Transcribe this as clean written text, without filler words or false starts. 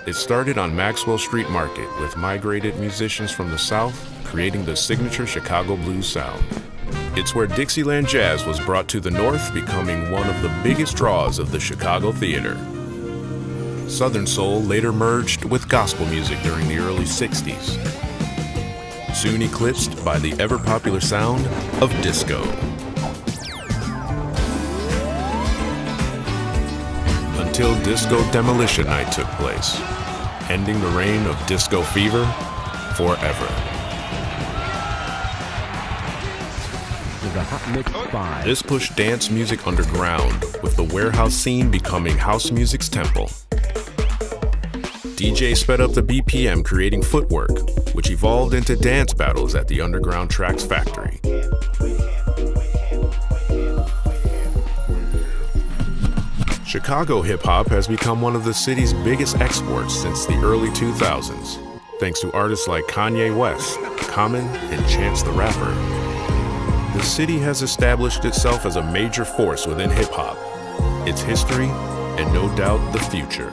It started on Maxwell Street Market with migrated musicians from the South, creating the signature Chicago blues sound. It's where Dixieland jazz was brought to the North, becoming one of the biggest draws of the Chicago theater. Southern soul later merged with gospel music during the early 60s, soon eclipsed by the ever-popular sound of disco. Until Disco Demolition Night took place, ending the reign of disco fever forever. The Hot Mix 5. This pushed dance music underground, with the warehouse scene becoming house music's temple. DJ sped up the BPM, creating footwork, which evolved into dance battles at the Underground Tracks factory. Chicago hip-hop has become one of the city's biggest exports since the early 2000s, thanks to artists like Kanye West, Common, and Chance the Rapper. The city has established itself as a major force within hip-hop, its history, and no doubt the future.